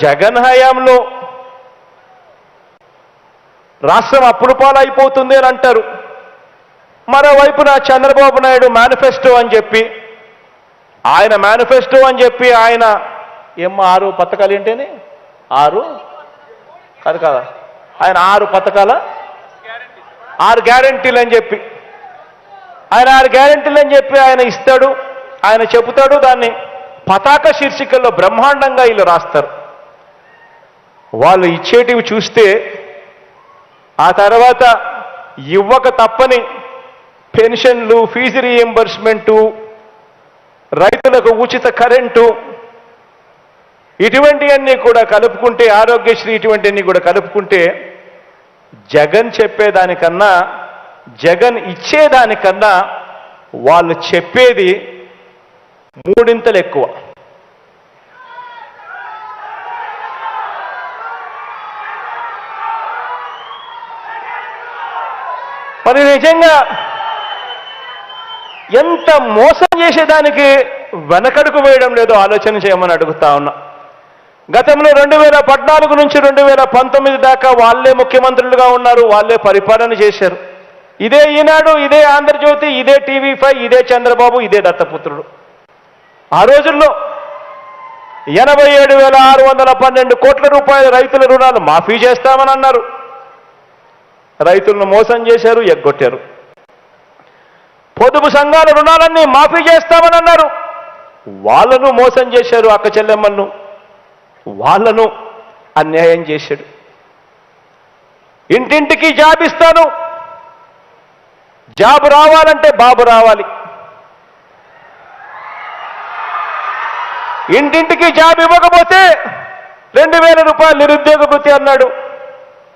జగన్ హయాంలో రాష్ట్రం అప్పుల పాలైపోతుంది అని అంటారు. మరోవైపున చంద్రబాబు నాయుడు మేనిఫెస్టో అని చెప్పి ఆయన ఏమో 6 పథకాలు ఏంటని 6 కాదు కదా ఆయన 6 పథకాల 6 గ్యారెంటీలు అని చెప్పి ఆయన ఇస్తాడు, ఆయన చెబుతాడు. దాన్ని పతాక శీర్షికల్లో బ్రహ్మాండంగా వీళ్ళు రాస్తారు. వాళ్ళు ఇచ్చేటివి చూస్తే ఆ తర్వాత ఇవ్వక తప్పని పెన్షన్లు, ఫీజు రీఎంబర్స్మెంటు, రైతులకు ఉచిత కరెంటు, ఇటువంటివన్నీ కూడా కలుపుకుంటే, ఆరోగ్యశ్రీ ఇటువంటివన్నీ కూడా కలుపుకుంటే జగన్ చెప్పేదానికన్నా, జగన్ ఇచ్చేదానికన్నా వాళ్ళు చెప్పేది 3 ఎక్కువ. మరి నిజంగా ఎంత మోసం చేసేదానికి వెనకడుగు వేయడం లేదో ఆలోచన చేయమని అడుగుతా ఉన్నా. గతంలో 2014 నుంచి 2019 దాకా వాళ్ళే ముఖ్యమంత్రులుగా ఉన్నారు, వాళ్ళే పరిపాలన చేశారు. ఇదే ఈనాడు, ఇదే ఆంధ్రజ్యోతి, ఇదే TV5, ఇదే చంద్రబాబు, ఇదే దత్తపుత్రుడు. ఆ రోజుల్లో 87,612 కోట్ల రూపాయల రైతుల రుణాలు మాఫీ చేస్తామని అన్నారు. రైతులను మోసం చేశారు, ఎగ్గొట్టారు. పొదుపు సంఘాల రుణాలన్నీ మాఫీ చేస్తామని అన్నారు, వాళ్ళను మోసం చేశారు. అక్క చెల్లెమ్మలను వాళ్ళను అన్యాయం చేశాడు. ఇంటింటికి జాబ్ ఇస్తాను, జాబ్ రావాలంటే బాబు రావాలి. ఇంటింటికి జాబ్ ఇవ్వకపోతే 2,000 రూపాయలు నిరుద్యోగ భృతి అన్నాడు.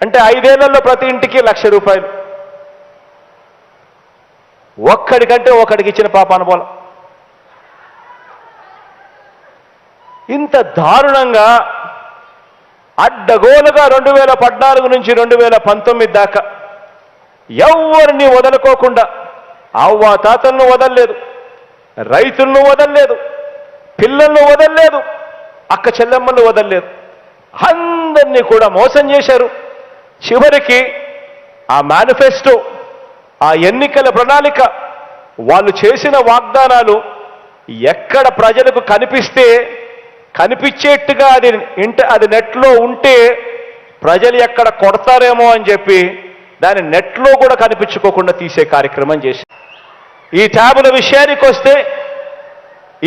అంటే 5 ఏళ్లలో ప్రతి ఇంటికి 1,00,000 రూపాయలు. ఒక్కడికంటే ఒకడికి ఇచ్చిన పాపాన పోల. ఇంత దారుణంగా అడ్డగోలుగా 2014 నుంచి 2019 దాకా ఎవరిని వదలుకోకుండా అవ్వా తాతలను వదలలేదు, రైతులను వదలలేదు, పిల్లలను వదలలేదు, అక్క చెల్లెమ్మలను వదలలేదు. అందరినీ కూడా మోసం చేశారు. చివరికి ఆ మేనిఫెస్టో, ఆ ఎన్నికల ప్రణాళిక, వాళ్ళు చేసిన వాగ్దానాలు ఎక్కడ ప్రజలకు కనిపించేట్టుగా అది నెట్లో ఉంటే ప్రజలు ఎక్కడ కొడతారేమో అని చెప్పి దాన్ని నెట్లో కూడా కనిపించుకోకుండా తీసే కార్యక్రమం చేశారు. ఈ ట్యాబుల విషయానికి వస్తే,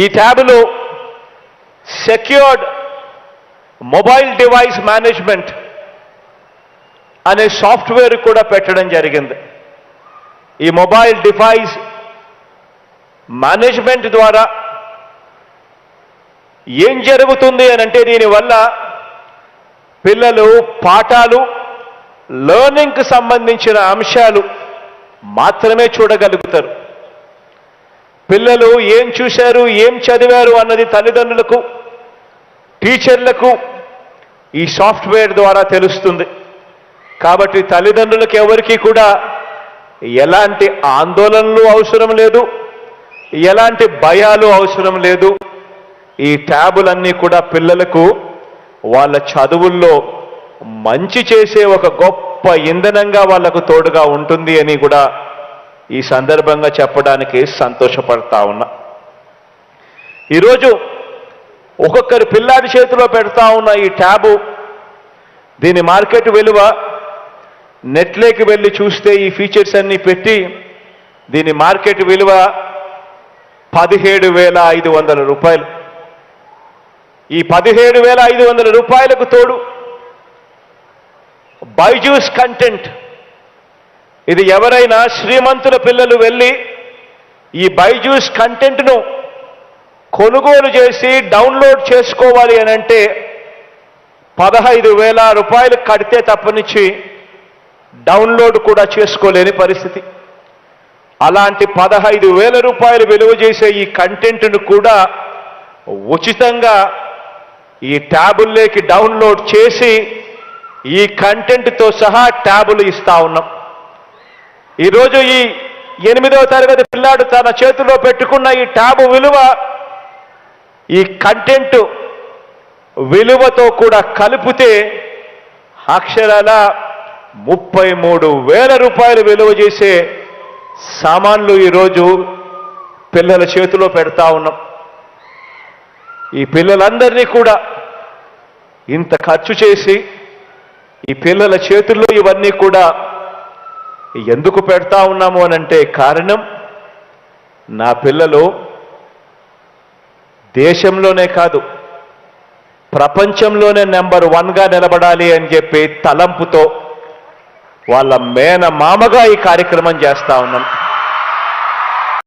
ఈ ట్యాబులు సెక్యూర్డ్ మొబైల్ డివైస్ మేనేజ్మెంట్ అనే సాఫ్ట్వేర్ కూడా పెట్టడం జరిగింది. ఈ మొబైల్ డివైస్ మేనేజ్మెంట్ ద్వారా ఏం జరుగుతుంది అని అంటే, దీనివల్ల పిల్లలు పాఠాలు, లెర్నింగ్కి సంబంధించిన అంశాలు మాత్రమే చూడగలుగుతారు. పిల్లలు ఏం చూశారు, ఏం చదివారు అన్నది తల్లిదండ్రులకు, టీచర్లకు ఈ సాఫ్ట్వేర్ ద్వారా తెలుస్తుంది. కాబట్టి తల్లిదండ్రులకు ఎవరికి కూడా ఎలాంటి ఆందోళనలు అవసరం లేదు, ఎలాంటి భయాలు అవసరం లేదు. ఈ ట్యాబులన్నీ కూడా పిల్లలకు వాళ్ళ చదువుల్లో మంచి చేసే ఒక గొప్ప ఇంధనంగా వాళ్లకు తోడుగా ఉంటుంది అని కూడా ఈ సందర్భంగా చెప్పడానికి సంతోషపడతా ఉన్నా. ఈరోజు ఒక్కొక్కరి పిల్లాడి చేతిలో పెడతా ఉన్న ఈ ట్యాబు, దీని మార్కెట్ విలువ నెట్లోకి వెళ్ళి చూస్తే ఈ ఫీచర్స్ అన్నీ పెట్టి దీని మార్కెట్ విలువ 17,500 రూపాయలు. ఈ 17,500 రూపాయలకు తోడు బైజూస్ కంటెంట్, ఇది ఎవరైనా శ్రీమంతుల పిల్లలు వెళ్ళి ఈ బైజూస్ కంటెంట్ను కొనుగోలు చేసి డౌన్లోడ్ చేసుకోవాలి అని అంటే 15,000 రూపాయలు కడితే తప్పనిచ్చి డౌన్లోడ్ కూడా చేసుకోలేని పరిస్థితి. అలాంటి 15,000 రూపాయలు విలువ చేసే ఈ కంటెంట్ను కూడా ఉచితంగా ఈ ట్యాబుల్లోకి డౌన్లోడ్ చేసి ఈ కంటెంట్తో సహా ట్యాబులు ఇస్తా ఉన్నాం. ఈరోజు ఈ 8వ తరగతి పిల్లాడు తన చేతిలో పెట్టుకున్న ఈ ట్యాబు విలువ, ఈ కంటెంట్ విలువతో కూడా కలిపితే అక్షరాల 33,000 రూపాయలు విలువ చేసే సామాన్లు ఈరోజు పిల్లల చేతిలో పెడతా ఉన్నాం. ఈ పిల్లలందరినీ కూడా ఇంత ఖర్చు చేసి ఈ పిల్లల చేతుల్లో ఇవన్నీ కూడా ఎందుకు పెడతా ఉన్నాము అనంటే కారణం, నా పిల్లలు దేశంలోనే కాదు ప్రపంచంలోనే నెంబర్ 1గా నిలబడాలి అని చెప్పి తలంపుతో వాళ్ళ మేనమామగా ఈ కార్యక్రమం చేస్తా ఉన్నాం.